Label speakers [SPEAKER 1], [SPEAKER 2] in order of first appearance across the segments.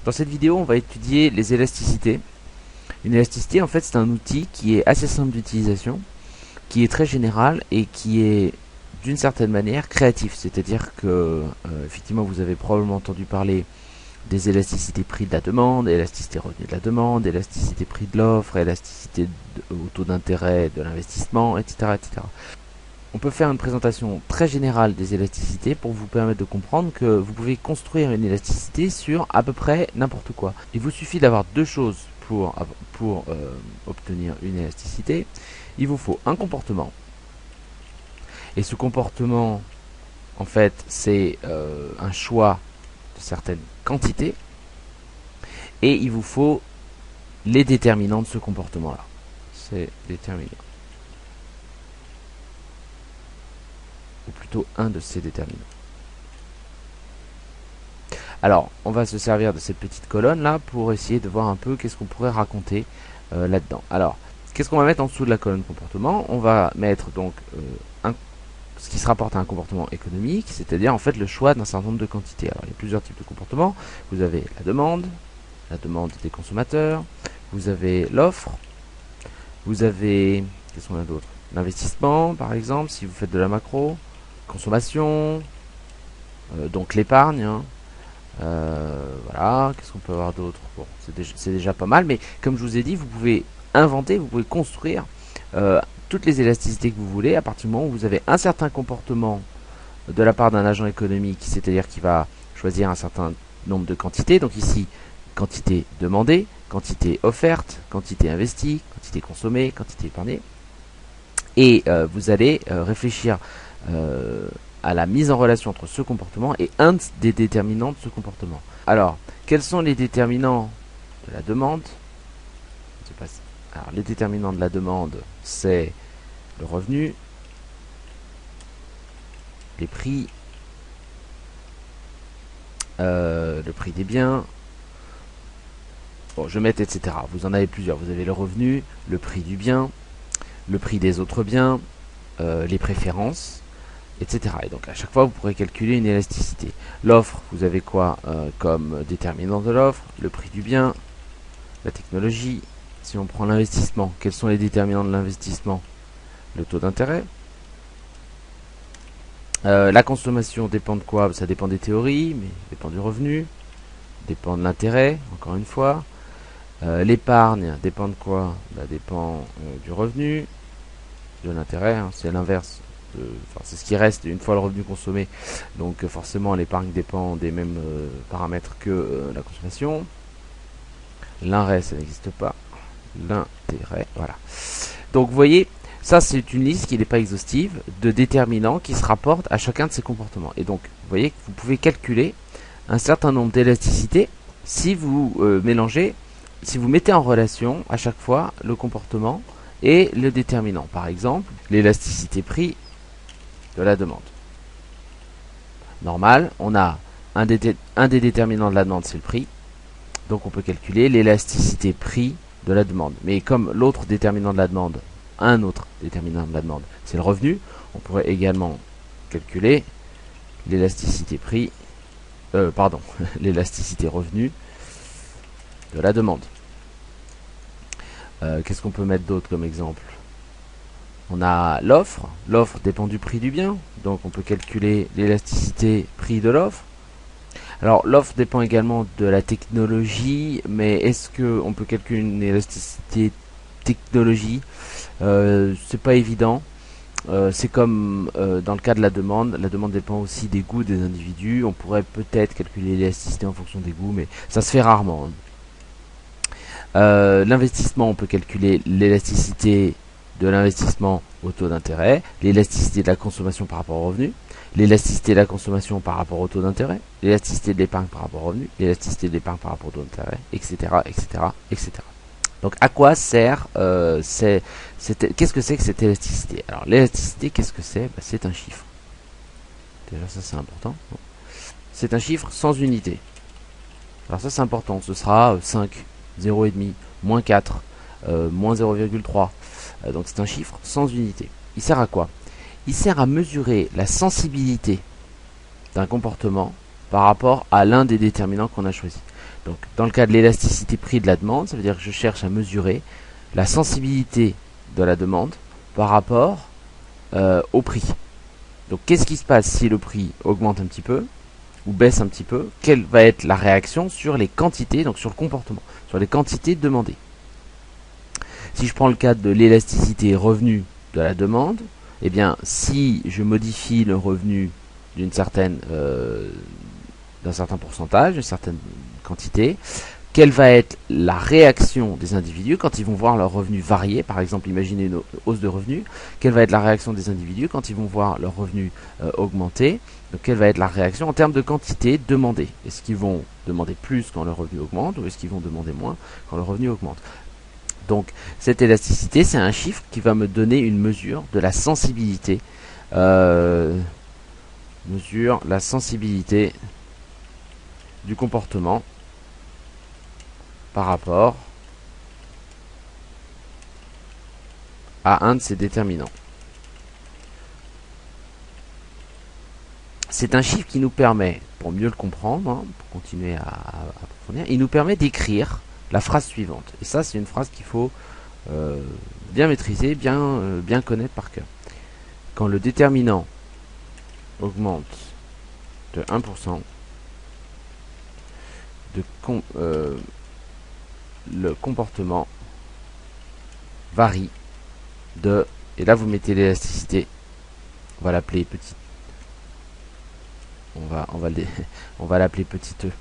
[SPEAKER 1] Dans cette vidéo, on va étudier les élasticités. Une élasticité, en fait, c'est un outil qui est assez simple d'utilisation, qui est très général et qui est d'une certaine manière créatif. C'est-à-dire que, effectivement, vous avez probablement entendu parler des élasticités prix de la demande, élasticité revenu de la demande, élasticité prix de l'offre, élasticité au taux d'intérêt de l'investissement, etc., etc. On peut faire une présentation très générale des élasticités pour vous permettre de comprendre que vous pouvez construire une élasticité sur à peu près n'importe quoi. Il vous suffit d'avoir deux choses pour obtenir une élasticité. Il vous faut un comportement. Et ce comportement, en fait, c'est un choix de certaines quantités. Et il vous faut les déterminants de ce comportement-là. C'est déterminant. Ou plutôt un de ces déterminants. Alors, on va se servir de cette petite colonne là pour essayer de voir un peu qu'est-ce qu'on pourrait raconter là-dedans. Alors, qu'est-ce qu'on va mettre en dessous de la colonne comportement? On va mettre donc ce qui se rapporte à un comportement économique, c'est-à-dire en fait le choix d'un certain nombre de quantités. Alors, il y a plusieurs types de comportements. Vous avez la demande des consommateurs, vous avez l'offre, vous avez, qu'est-ce qu'on a d'autre? L'investissement, par exemple, si vous faites de la macro, consommation, donc l'épargne, hein. Voilà, qu'est-ce qu'on peut avoir d'autre? Bon, c'est déjà pas mal, mais comme je vous ai dit, vous pouvez inventer, vous pouvez construire toutes les élasticités que vous voulez à partir du moment où vous avez un certain comportement de la part d'un agent économique, c'est-à-dire qu'il va choisir un certain nombre de quantités. Donc ici, quantité demandée, quantité offerte, quantité investie, quantité consommée, quantité épargnée. Et vous allez réfléchir à la mise en relation entre ce comportement et un des déterminants de ce comportement. Alors, quels sont les déterminants de la demande? Alors, les déterminants de la demande, c'est le revenu, les prix, le prix des biens. Bon, je vais mettre etc. Vous en avez plusieurs. Vous avez le revenu, le prix du bien, le prix des autres biens, les préférences, etc. Et donc à chaque fois, vous pourrez calculer une élasticité. L'offre, vous avez quoi comme déterminant de l'offre? Le prix du bien, la technologie. Si on prend l'investissement, quels sont les déterminants de l'investissement? Le taux d'intérêt. La consommation dépend de quoi? Ça dépend des théories, mais dépend du revenu, dépend de l'intérêt, encore une fois. L'épargne dépend de quoi? Dépend du revenu, de l'intérêt, hein, c'est l'inverse. C'est ce qui reste une fois le revenu consommé. Donc forcément l'épargne dépend des mêmes paramètres que la consommation. L'intérêt, ça n'existe pas. L'intérêt, voilà. Donc vous voyez, ça c'est une liste qui n'est pas exhaustive de déterminants qui se rapportent à chacun de ces comportements. Et donc vous voyez que vous pouvez calculer un certain nombre d'élasticités si vous mélangez, si vous mettez en relation à chaque fois le comportement et le déterminant. Par exemple, l'élasticité prix de la demande. Normal, on a un des déterminants de la demande, c'est le prix. Donc on peut calculer l'élasticité prix de la demande. Mais comme l'autre déterminant de la demande, un autre déterminant de la demande, c'est le revenu, on pourrait également calculer l'élasticité prix, l'élasticité revenu de la demande. Qu'est-ce qu'on peut mettre d'autre comme exemple? On a l'offre. L'offre dépend du prix du bien. Donc on peut calculer l'élasticité prix de l'offre. Alors l'offre dépend également de la technologie. Mais est-ce qu'on peut calculer une élasticité technologie? C'est pas évident. C'est comme dans le cas de la demande. La demande dépend aussi des goûts des individus. On pourrait peut-être calculer l'élasticité en fonction des goûts. Mais ça se fait rarement. L'investissement, on peut calculer l'élasticité de l'investissement au taux d'intérêt, l'élasticité de la consommation par rapport au revenu, l'élasticité de la consommation par rapport au taux d'intérêt, l'élasticité de l'épargne par rapport au revenu, l'élasticité de l'épargne par rapport au taux d'intérêt, etc., etc., etc. Donc à quoi sert qu'est-ce que c'est que cette élasticité? Alors l'élasticité, qu'est-ce que c'est? C'est un chiffre. Déjà ça c'est important. C'est un chiffre sans unité. Alors ça c'est important, ce sera 5, 0,5, moins 4, moins 0,3. Donc c'est un chiffre sans unité. Il sert à quoi? Il sert à mesurer la sensibilité d'un comportement par rapport à l'un des déterminants qu'on a choisi. Donc dans le cas de l'élasticité prix de la demande, ça veut dire que je cherche à mesurer la sensibilité de la demande par rapport au prix. Donc qu'est-ce qui se passe si le prix augmente un petit peu ou baisse un petit peu? Quelle va être la réaction sur les quantités, donc sur le comportement, sur les quantités demandées? Si je prends le cas de l'élasticité revenu de la demande, eh bien si je modifie le revenu d'un certain pourcentage, d'une certaine quantité, quelle va être la réaction des individus quand ils vont voir leur revenu varier? Par exemple, imaginez une hausse de revenus. Quelle va être la réaction des individus quand ils vont voir leur revenu augmenter? Donc, quelle va être la réaction en termes de quantité demandée? Est-ce qu'ils vont demander plus quand leur revenu augmente ou est-ce qu'ils vont demander moins quand leur revenu augmente? Donc, cette élasticité, c'est un chiffre qui va me donner une mesure de la sensibilité. Mesure la sensibilité du comportement par rapport à un de ces déterminants. C'est un chiffre qui nous permet, pour mieux le comprendre, hein, pour continuer à approfondir, il nous permet d'écrire la phrase suivante. Et ça, c'est une phrase qu'il faut bien maîtriser, bien connaître par cœur. Quand le déterminant augmente de 1%, le comportement varie de, et là vous mettez l'élasticité, on va l'appeler petit, on va l'appeler petit e.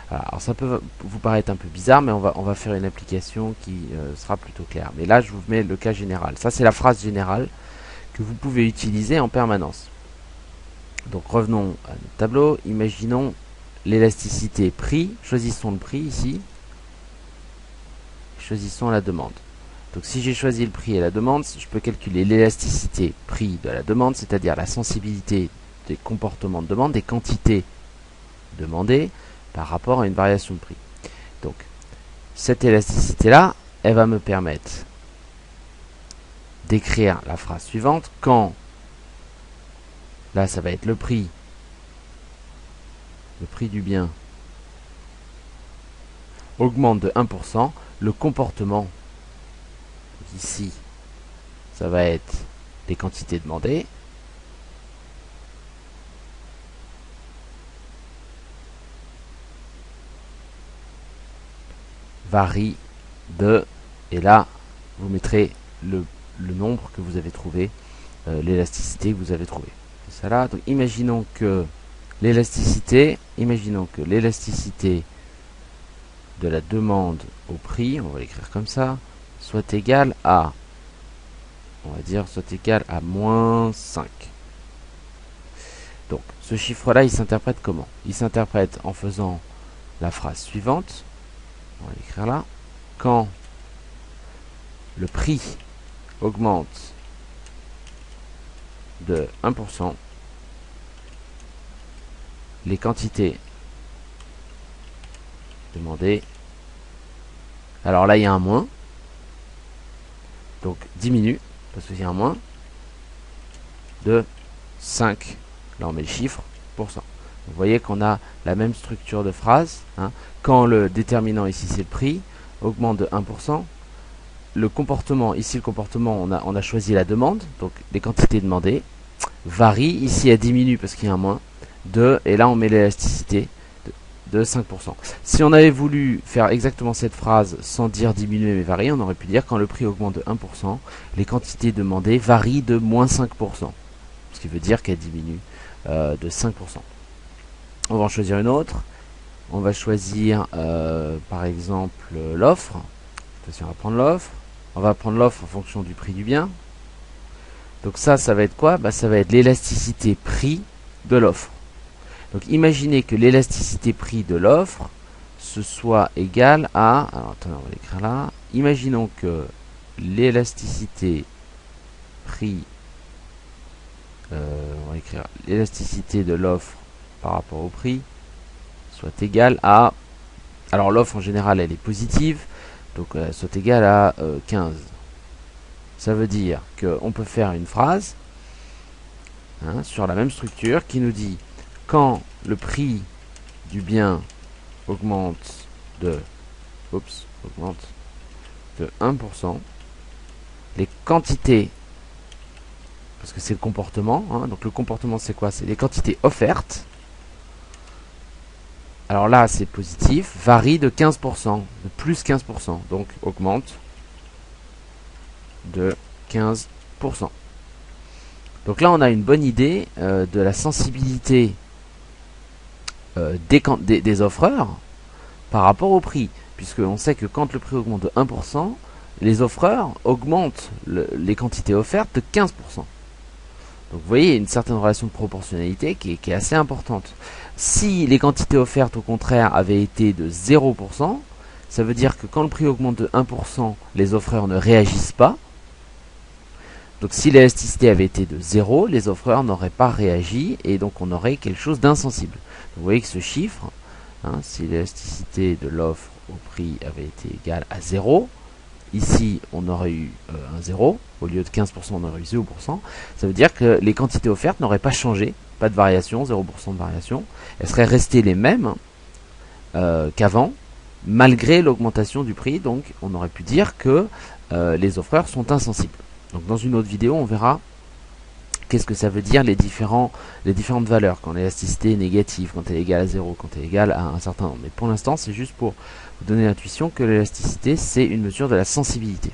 [SPEAKER 1] Alors ça peut vous paraître un peu bizarre, mais on va faire une application qui sera plutôt claire. Mais là je vous mets le cas général. Ça c'est la phrase générale que vous pouvez utiliser en permanence. Donc revenons à notre tableau, imaginons l'élasticité prix, choisissons le prix ici, choisissons la demande. Donc si j'ai choisi le prix et la demande, je peux calculer l'élasticité prix de la demande, c'est-à-dire la sensibilité des comportements de demande, des quantités demandées par rapport à une variation de prix. Donc cette élasticité-là, elle va me permettre d'écrire la phrase suivante quand, là ça va être le prix du bien augmente de 1%, le comportement ici, ça va être les quantités demandées. Varie de, et là, vous mettrez le nombre que vous avez trouvé, l'élasticité que vous avez trouvé. C'est ça là. Donc imaginons que l'élasticité de la demande au prix, on va l'écrire comme ça, soit égale à, on va dire, soit égal à moins 5. Donc, ce chiffre-là, il s'interprète comment? Il s'interprète en faisant la phrase suivante. On va l'écrire là. Quand le prix augmente de 1%, les quantités demandées, alors là, il y a un moins. Donc, diminue, parce qu'il y a un moins, de 5. Là, on met le chiffre, %. Vous voyez qu'on a la même structure de phrase. Hein. Quand le déterminant, ici, c'est le prix, augmente de 1%, le comportement, ici, le comportement, on a choisi la demande, donc les quantités demandées, varie. Ici, elle diminue parce qu'il y a un moins, et là, on met l'élasticité de 5%. Si on avait voulu faire exactement cette phrase sans dire diminuer mais varier, on aurait pu dire quand le prix augmente de 1%, les quantités demandées varient de moins 5%. Ce qui veut dire qu'elle diminue de 5%. On va en choisir une autre. On va choisir par exemple l'offre. On va prendre l'offre. On va prendre l'offre en fonction du prix du bien. Donc ça va être quoi? Ça va être l'élasticité prix de l'offre. Donc imaginez que l'élasticité prix de l'offre ce soit égal à, alors attendez, on va l'écrire là. Imaginons que l'élasticité prix, on va écrire l'élasticité de l'offre par rapport au prix soit égale à, alors l'offre en général elle est positive, donc soit égale à 15. Ça veut dire qu'on peut faire une phrase hein, sur la même structure qui nous dit quand le prix du bien augmente de, augmente de 1%, les quantités, parce que c'est le comportement, hein, donc le comportement c'est quoi? C'est les quantités offertes. Alors là c'est positif, varie de 15%, de plus 15%, donc augmente de 15%. Donc là on a une bonne idée de la sensibilité des offreurs par rapport au prix, puisqu'on sait que quand le prix augmente de 1%, les offreurs augmentent les quantités offertes de 15%. Donc vous voyez, il y a une certaine relation de proportionnalité qui est assez importante. Si les quantités offertes au contraire avaient été de 0%, ça veut dire que quand le prix augmente de 1%, les offreurs ne réagissent pas. Donc si l'élasticité avait été de 0, les offreurs n'auraient pas réagi et donc on aurait quelque chose d'insensible. Vous voyez que ce chiffre, hein, si l'élasticité de l'offre au prix avait été égale à 0, ici on aurait eu un 0, au lieu de 15% on aurait eu 0%, ça veut dire que les quantités offertes n'auraient pas changé, pas de variation, 0% de variation, elles seraient restées les mêmes qu'avant, malgré l'augmentation du prix, donc on aurait pu dire que les offreurs sont insensibles. Donc dans une autre vidéo, on verra qu'est-ce que ça veut dire les différentes valeurs, quand l'élasticité est négative, quand elle est égale à 0, quand elle est égale à un certain nombre. Mais pour l'instant, c'est juste pour vous donner l'intuition que l'élasticité, c'est une mesure de la sensibilité.